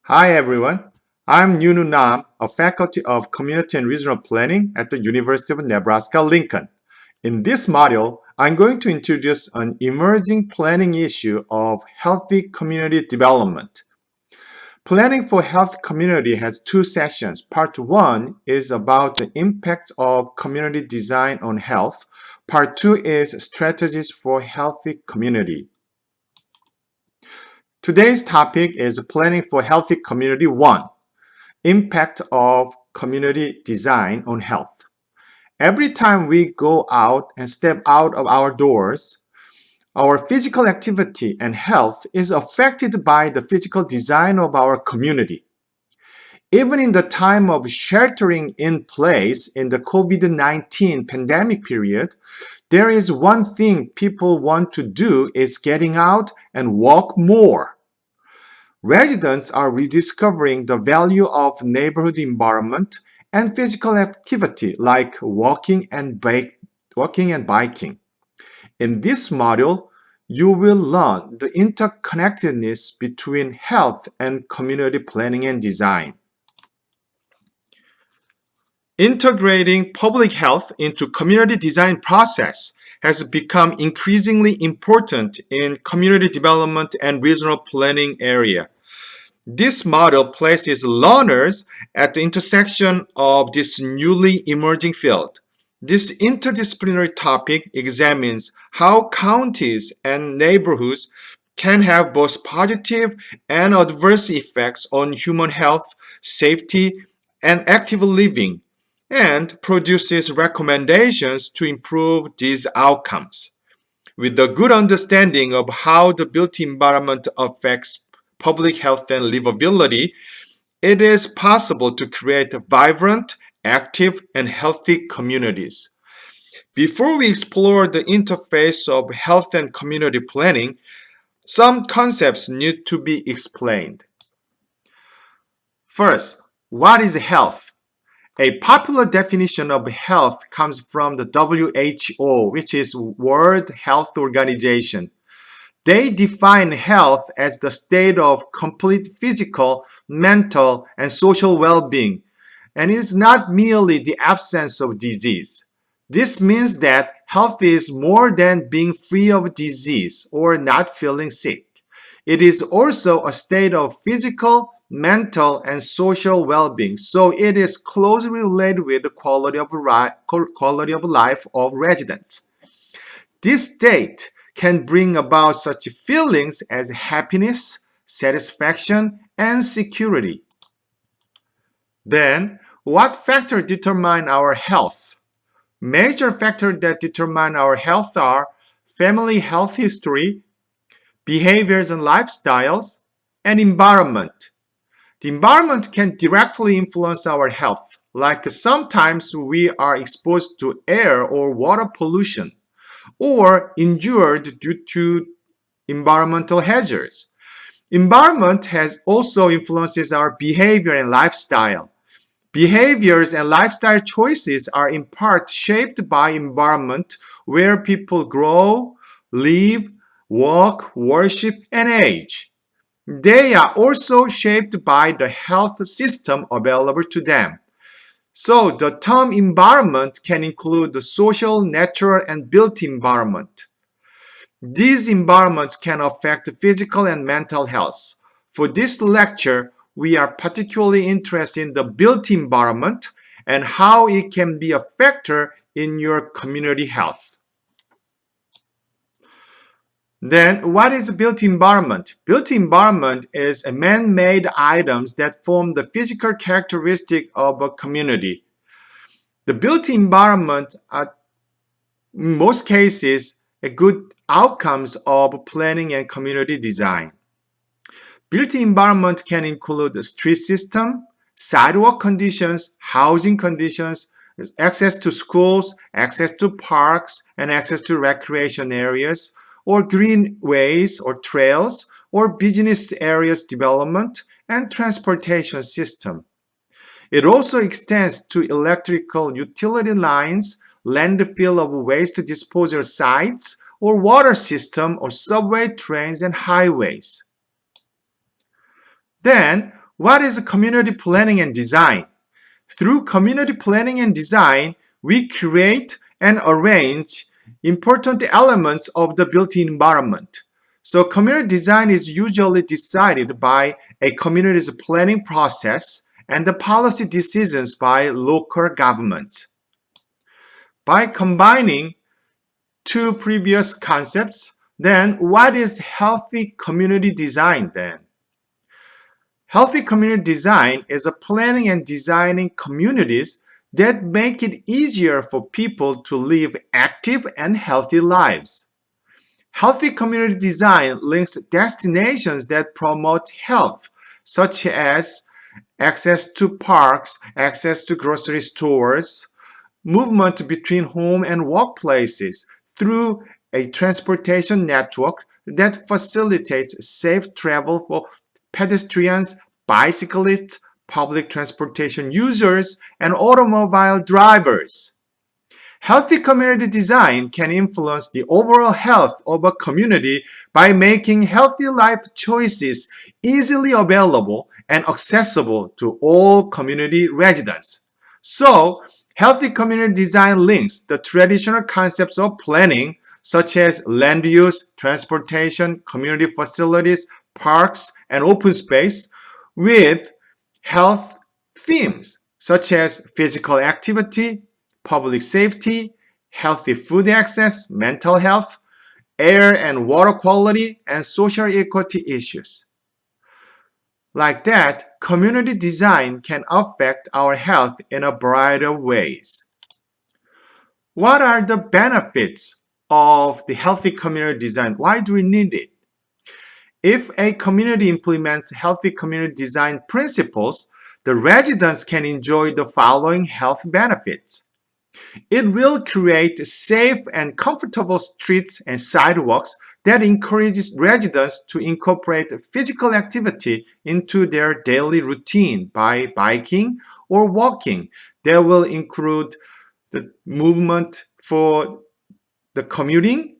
Hi everyone, I'm Yunu Nam, a faculty of Community and Regional Planning at the University of Nebraska-Lincoln. In this module, I'm going to introduce an emerging planning issue of healthy community development. Planning for Health Community has two sessions. Part 1 is about the impact of community design on health. Part 2 is strategies for healthy community. Today's topic is Planning for Healthy Community 1. Impact of community design on health. Every time we go out and step out of our doors, our physical activity and health is affected by the physical design of our community. Even in the time of sheltering in place in the COVID-19 pandemic period, there is one thing people want to do is getting out and walk more. Residents are rediscovering the value of neighborhood environment and physical activity like walking and biking. In this module, you will learn the interconnectedness between health and community planning and design. Integrating public health into community design process has become increasingly important in community development and regional planning area. This model places learners at the intersection of this newly emerging field. This interdisciplinary topic examines how counties and neighborhoods can have both positive and adverse effects on human health, safety, and active living, and produces recommendations to improve these outcomes. With a good understanding of how the built environment affects public health and livability, it is possible to create vibrant, active, and healthy communities. Before we explore the interface of health and community planning, some concepts need to be explained. First, what is health? A popular definition of health comes from the WHO, which is World Health Organization. They define health as the state of complete physical, mental, and social well-being, and it is not merely the absence of disease. This means that health is more than being free of disease or not feeling sick. It is also a state of physical, mental, and social well-being, so it is closely related with the quality of life of residents. This state can bring about such feelings as happiness, satisfaction, and security. Then, what factors determine our health? Major factors that determine our health are family health history, behaviors and lifestyles, and environment. The environment can directly influence our health, like sometimes we are exposed to air or water pollution, or injured due to environmental hazards. Environment has also influences our behavior and lifestyle. Behaviors and lifestyle choices are in part shaped by environment where people grow, live, work, worship, and age. They are also shaped by the health system available to them. So the term environment can include the social, natural, and built environment. These environments can affect physical and mental health. For this lecture, we are particularly interested in the built environment and how it can be a factor in your community health. Then, what is built environment? Built environment is a man-made items that form the physical characteristic of a community. The built environment are, in most cases, a good outcomes of planning and community design. Built environment can include the street system, sidewalk conditions, housing conditions, access to schools, access to parks, and access to recreation areas, or greenways or trails, or business areas development and transportation system. It also extends to electrical utility lines, landfill of waste disposal sites, or water system or subway trains and highways. Then, What is community planning and design? Through community planning and design, we create and arrange important elements of the built environment. So community design is usually decided by a community's planning process and the policy decisions by local governments. By combining two previous concepts, then what is healthy community design then? Healthy community design is a planning and designing communities that make it easier for people to live active and healthy lives. Healthy community design links destinations that promote health, such as access to parks, access to grocery stores, movement between home and workplaces through a transportation network that facilitates safe travel for pedestrians, bicyclists, public transportation users, and automobile drivers. Healthy community design can influence the overall health of a community by making healthy life choices easily available and accessible to all community residents. So, healthy community design links the traditional concepts of planning, such as land use, transportation, community facilities, parks, and open space, with health themes, such as physical activity, public safety, healthy food access, mental health, air and water quality, and social equity issues. Like that, community design can affect our health in a variety of ways. What are the benefits of the healthy community design? Why do we need it? If a community implements healthy community design principles, the residents can enjoy the following health benefits. It will create safe and comfortable streets and sidewalks that encourages residents to incorporate physical activity into their daily routine by biking or walking. That will include the movement for the commuting,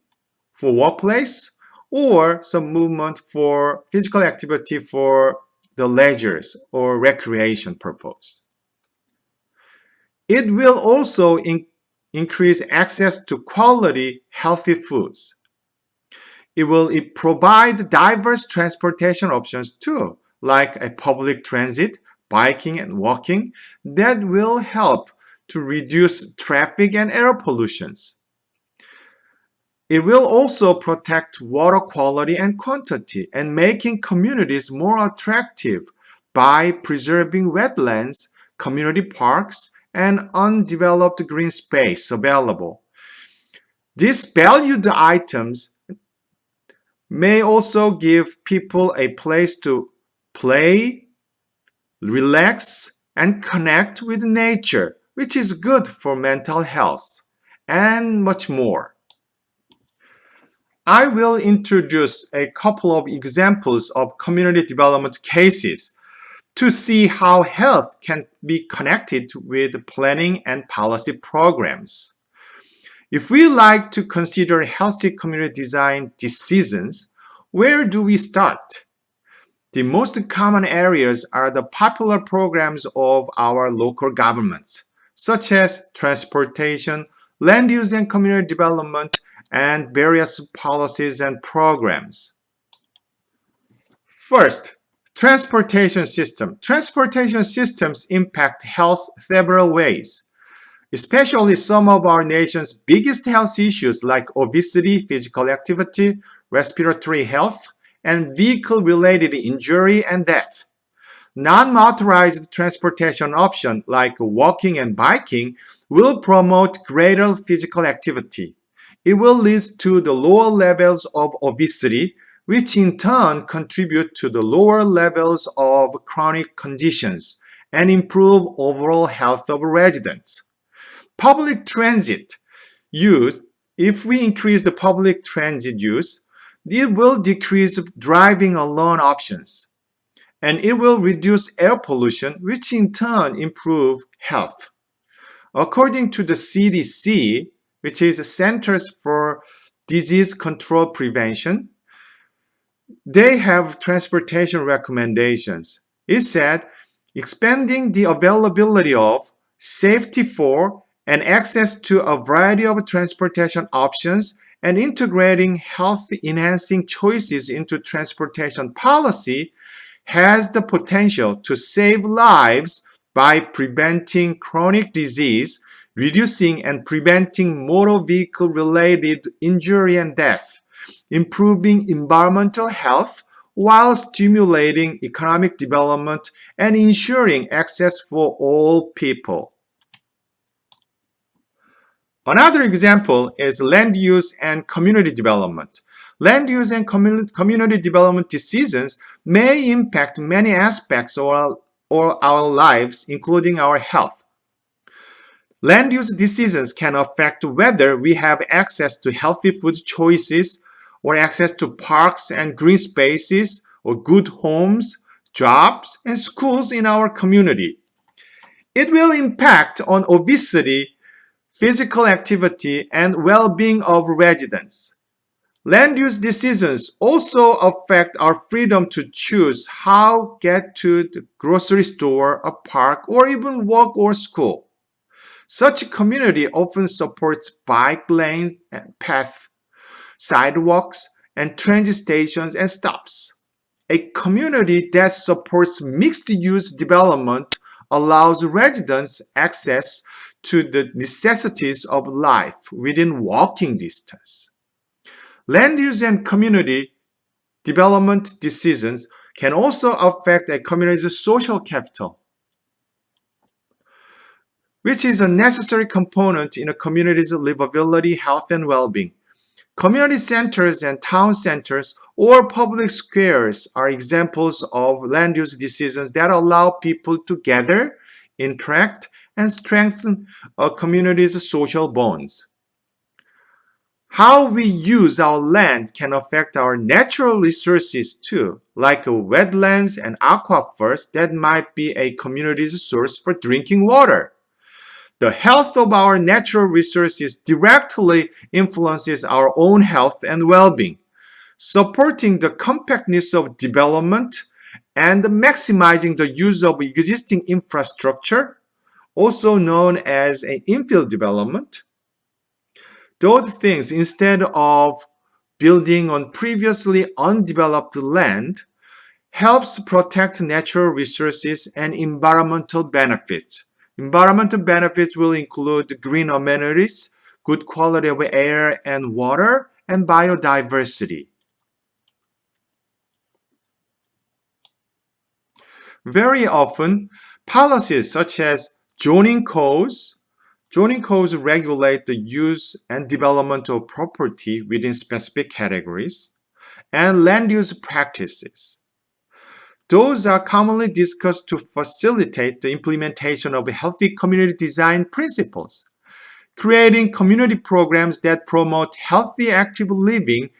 for workplace, or some movement for physical activity for the leisures or recreation purpose. It will also increase access to quality, healthy foods. It will provide diverse transportation options too, like a public transit, biking, and walking that will help to reduce traffic and air pollutions. It will also protect water quality and quantity and making communities more attractive by preserving wetlands, community parks, and undeveloped green space available. These valued items may also give people a place to play, relax, and connect with nature, which is good for mental health, and much more. I will introduce a couple of examples of community development cases to see how health can be connected with planning and policy programs. If we like to consider healthy community design decisions, where do we start? The most common areas are the popular programs of our local governments, such as transportation, land use and community development, and various policies and programs. First, transportation system. Transportation systems impact health several ways, especially some of our nation's biggest health issues like obesity, physical activity, respiratory health, and vehicle-related injury and death. Non-motorized transportation options like walking and biking will promote greater physical activity. It will lead to the lower levels of obesity, which in turn contribute to the lower levels of chronic conditions and improve overall health of residents. Public transit use, if we increase the public transit use, it will decrease driving alone options, and it will reduce air pollution, which in turn improve health. According to the CDC, which is Centers for Disease Control Prevention, they have transportation recommendations. It said, expanding the availability of, safety for, and access to a variety of transportation options and integrating health-enhancing choices into transportation policy has the potential to save lives by preventing chronic disease, reducing and preventing motor vehicle related injury and death, improving environmental health while stimulating economic development and ensuring access for all people. Another example is land use and community development. Land use and community development decisions may impact many aspects of our lives, including our health. Land use decisions can affect whether we have access to healthy food choices or access to parks and green spaces or good homes, jobs, and schools in our community. It will impact on obesity, physical activity, and well-being of residents. Land use decisions also affect our freedom to choose how to get to the grocery store, a park, or even walk or school. Such a community often supports bike lanes and paths, sidewalks, and train stations and stops. A community that supports mixed-use development allows residents access to the necessities of life within walking distance. Land use and community development decisions can also affect a community's social capital, which is a necessary component in a community's livability, health, and well-being. Community centers and town centers or public squares are examples of land use decisions that allow people to gather, interact, and strengthen a community's social bonds. How we use our land can affect our natural resources too, like wetlands and aquifers that might be a community's source for drinking water. The health of our natural resources directly influences our own health and well-being, supporting the compactness of development and maximizing the use of existing infrastructure, also known as an infill development. Those things, instead of building on previously undeveloped land, helps protect natural resources and environmental benefits. Environmental benefits will include green amenities, good quality of air and water, and biodiversity. Very often, policies such as zoning codes regulate the use and development of property within specific categories, and land use practices. Those are commonly discussed to facilitate the implementation of healthy community design principles. Creating community programs that promote healthy, active living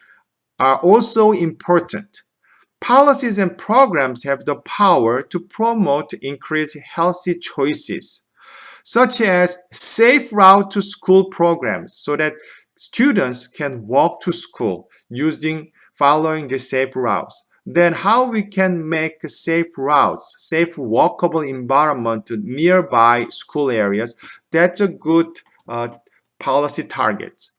are also important. Policies and programs have the power to promote increased healthy choices, such as safe route to school programs so that students can walk to school following the safe routes. Then how we can make safe routes, safe walkable environment to nearby school areas, that's a good policy target.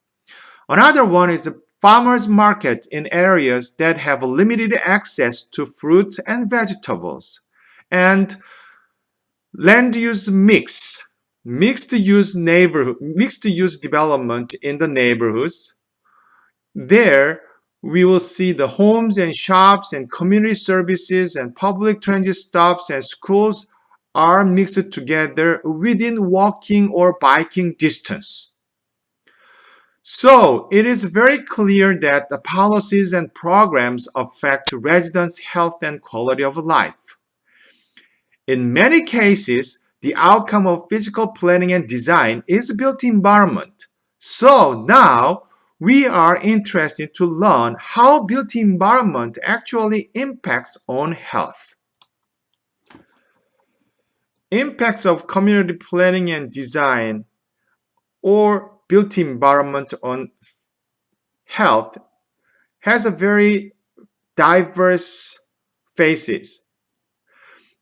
Another one is the farmers market in areas that have limited access to fruits and vegetables. And land use mixed use development in the neighborhoods. There we will see the homes and shops and community services and public transit stops and schools are mixed together within walking or biking distance. So it is very clear that the policies and programs affect residents' health and quality of life. In many cases, the outcome of physical planning and design is built environment. So now we are interested to learn how built environment actually impacts on health. Impacts of community planning and design or built environment on health has a very diverse phases.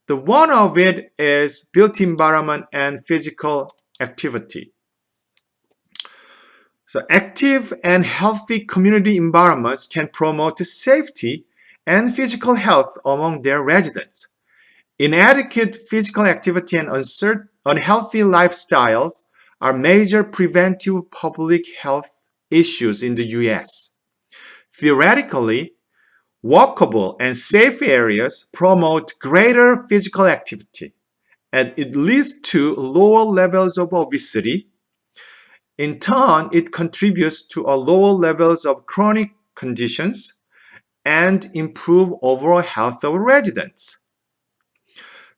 The one of it is built environment and physical activity. So active and healthy community environments can promote safety and physical health among their residents. Inadequate physical activity and unhealthy lifestyles are major preventive public health issues in the US. Theoretically, walkable and safe areas promote greater physical activity, and it leads to lower levels of obesity. In turn, it contributes to a lower levels of chronic conditions and improve overall health of residents.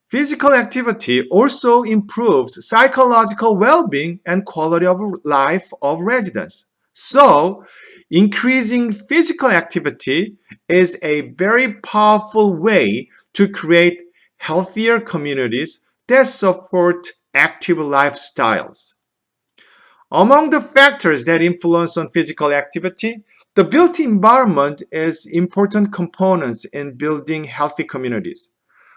Physical activity also improves psychological well-being and quality of life of residents. So, increasing physical activity is a very powerful way to create healthier communities that support active lifestyles. Among the factors that influence on physical activity, the built environment is important components in building healthy communities.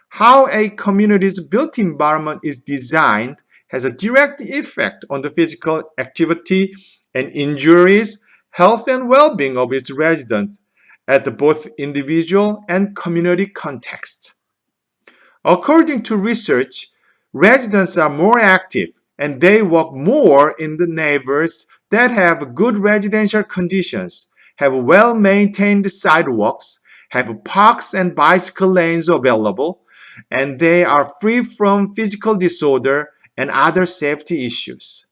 How a community's built environment is designed has a direct effect on the physical activity and injuries, health and well-being of its residents at both individual and community contexts. According to research, residents are more active and they walk more in the neighborhoods that have good residential conditions, have well-maintained sidewalks, have parks and bicycle lanes available, and they are free from physical disorder and other safety issues,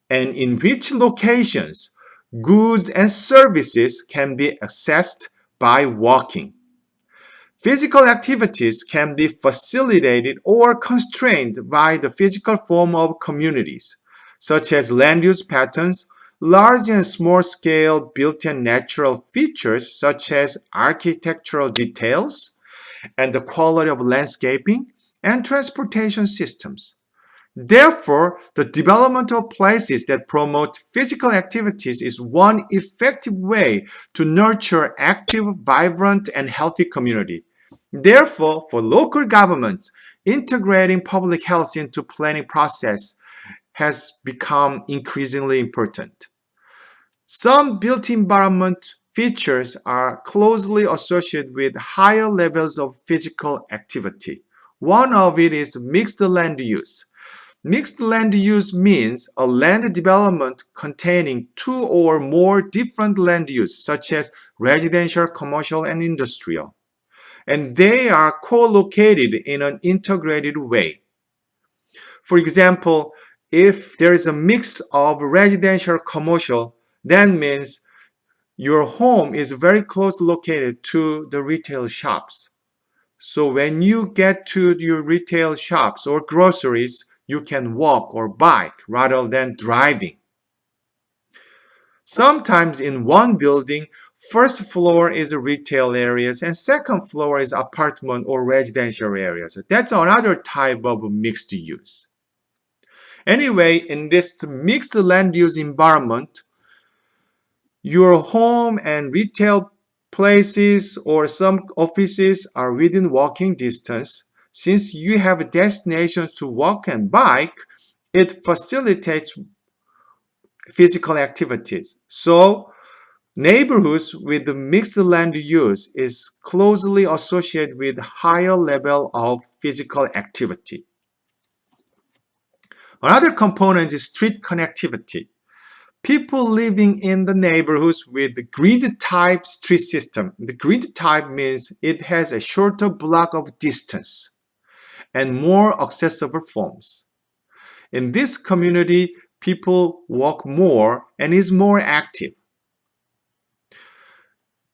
and in which locations goods and services can be accessed by walking. Physical activities can be facilitated or constrained by the physical form of communities, such as land use patterns, large and small scale built and natural features such as architectural details, and the quality of landscaping and transportation systems. Therefore, the development of places that promote physical activities is one effective way to nurture active, vibrant, and healthy community. Therefore, for local governments, integrating public health into planning process has become increasingly important. Some built environment features are closely associated with higher levels of physical activity. One of it is mixed land use. Mixed land use means a land development containing two or more different land use, such as residential, commercial, and industrial, and they are co-located in an integrated way. For example, if there is a mix of residential commercial, that means your home is very close located to the retail shops. So when you get to your retail shops or groceries, you can walk or bike rather than driving. Sometimes in one building, first floor is retail areas and second floor is apartment or residential areas. That's another type of mixed use. Anyway, in this mixed land use environment, your home and retail places or some offices are within walking distance. Since you have destinations to walk and bike, it facilitates physical activities. So, neighborhoods with mixed land use is closely associated with higher level of physical activity. Another component is street connectivity. People living in the neighborhoods with the grid type street system. The grid type means it has a shorter block of distance and more accessible forms. In this community, people walk more and is more active.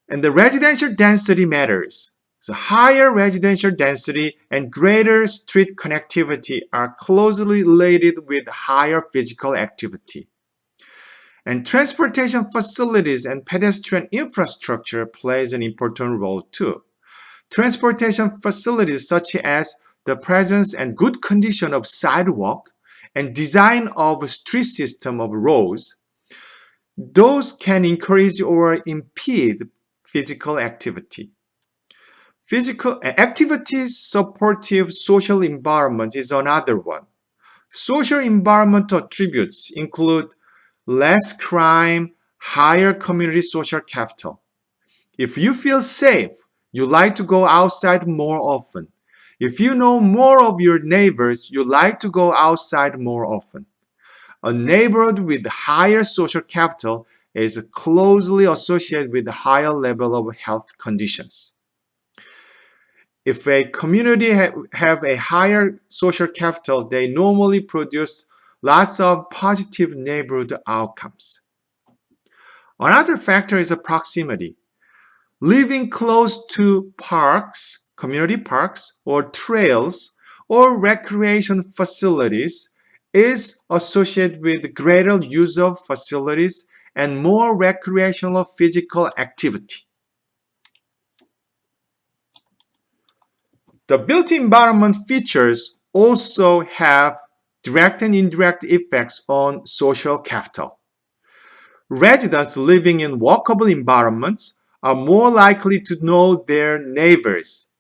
And the residential density matters. So higher residential density and greater street connectivity are closely related with higher physical activity. And transportation facilities and pedestrian infrastructure plays an important role too. Transportation facilities such as the presence and good condition of sidewalk and design of street system of roads, those can encourage or impede physical activity. Physical activities, supportive social environment is another one. Social environmental attributes include less crime, higher community social capital. If you feel safe, you like to go outside more often. If you know more of your neighbors, you like to go outside more often. A neighborhood with higher social capital is closely associated with a higher level of health conditions. If a community have a higher social capital, they normally produce lots of positive neighborhood outcomes. Another factor is proximity. Living close to parks, community parks, or trails, or recreation facilities is associated with greater use of facilities and more recreational physical activity. The built environment features also have direct and indirect effects on social capital. Residents living in walkable environments are more likely to know their neighbors,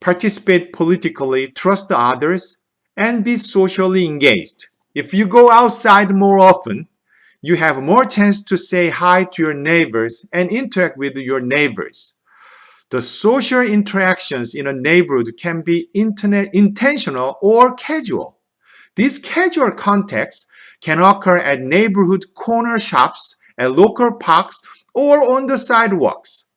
participate politically, trust others, and be socially engaged. If you go outside more often, you have more chance to say hi to your neighbors and interact with your neighbors. The social interactions in a neighborhood can be intentional or casual. These casual contacts can occur at neighborhood corner shops, at local parks, or on the sidewalks.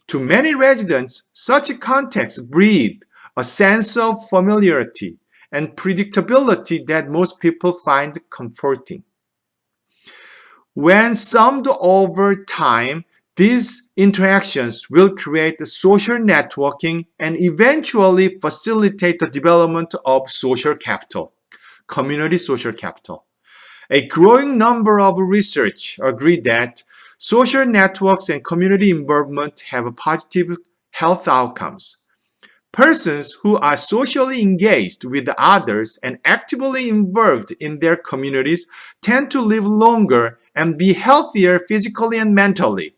To many residents, such contacts breed a sense of familiarity and predictability that most people find comforting. When summed over time, these interactions will create social networking and eventually facilitate the development of social capital, community social capital. A growing number of research agree that social networks and community involvement have positive health outcomes. Persons who are socially engaged with others and actively involved in their communities tend to live longer and be healthier physically and mentally.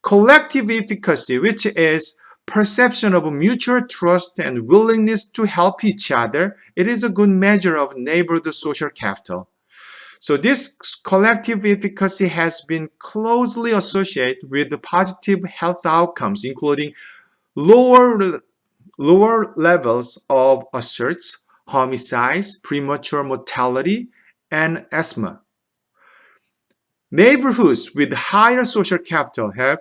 Collective efficacy, which is perception of mutual trust and willingness to help each other, it is a good measure of neighborhood social capital. So this collective efficacy has been closely associated with the positive health outcomes, including lower levels of assaults, homicides, premature mortality, and asthma. Neighborhoods with higher social capital have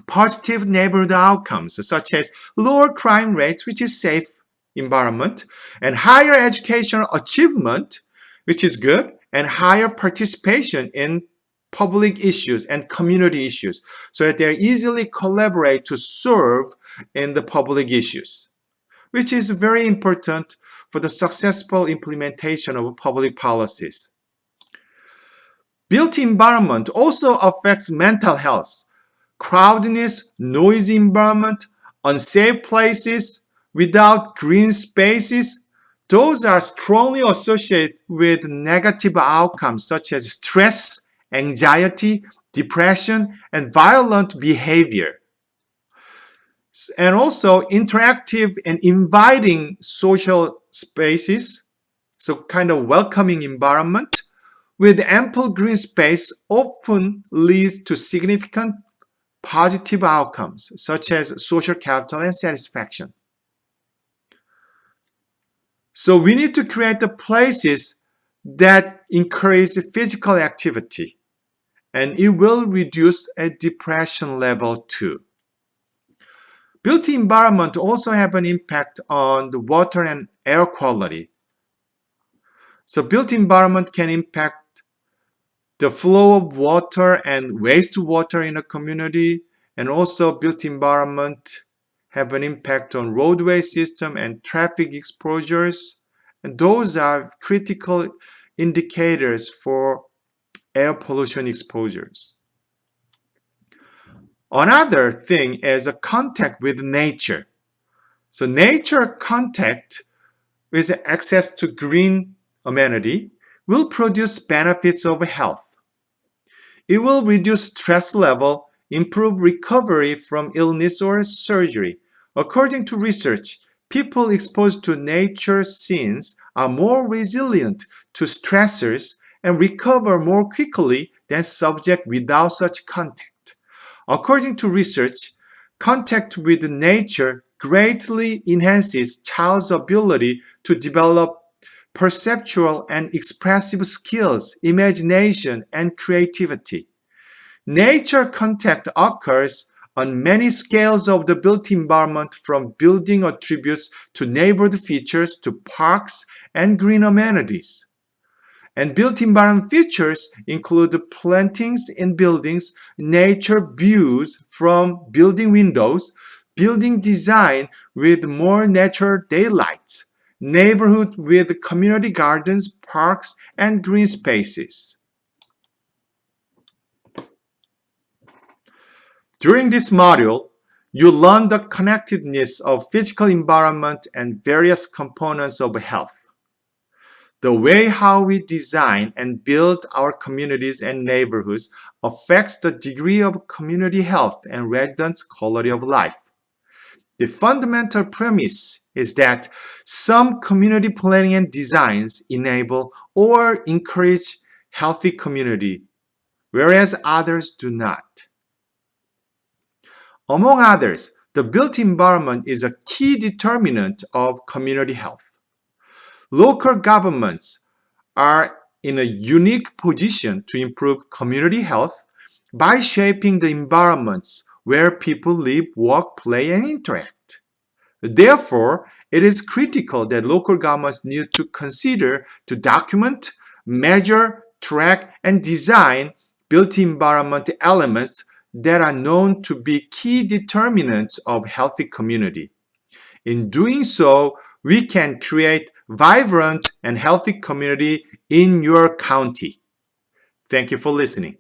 positive neighborhood outcomes, such as lower crime rates, which is safe environment, and higher educational achievement, which is good, and higher participation in public issues and community issues, so that they easily collaborate to serve in the public issues, which is very important for the successful implementation of public policies. Built environment also affects mental health. Crowdedness, noisy environment, unsafe places, without green spaces, those are strongly associated with negative outcomes such as stress, anxiety, depression, and violent behavior. And also interactive and inviting social spaces, so kind of welcoming environment with ample green space often leads to significant positive outcomes such as social capital and satisfaction. So we need to create the places that encourage physical activity, and it will reduce a depression level too. Built environment also have an impact on the water and air quality. So built environment can impact the flow of water and wastewater in a community, and also built environment have an impact on roadway system and traffic exposures, and those are critical indicators for air pollution exposures. Another thing is a contact with nature. So nature contact with access to green amenity will produce benefits of health. It will reduce stress level, improve recovery from illness or surgery, According to research, people exposed to nature scenes are more resilient to stressors and recover more quickly than subjects without such contact. According to research, contact with nature greatly enhances child's ability to develop perceptual and expressive skills, imagination, and creativity. Nature contact occurs on many scales of the built environment, from building attributes to neighborhood features to parks and green amenities. And built environment features include plantings in buildings, nature views from building windows, building design with more natural daylight, neighborhood with community gardens, parks, and green spaces. During this module, you learn the connectedness of physical environment and various components of health. The way how we design and build our communities and neighborhoods affects the degree of community health and residents' quality of life. The fundamental premise is that some community planning and designs enable or encourage healthy community, whereas others do not. Among others, the built environment is a key determinant of community health. Local governments are in a unique position to improve community health by shaping the environments where people live, work, play, and interact. Therefore, it is critical that local governments need to consider to document, measure, track, and design built environment elements that are known to be key determinants of healthy community. In doing so, we can create vibrant and healthy community in your county. Thank you for listening.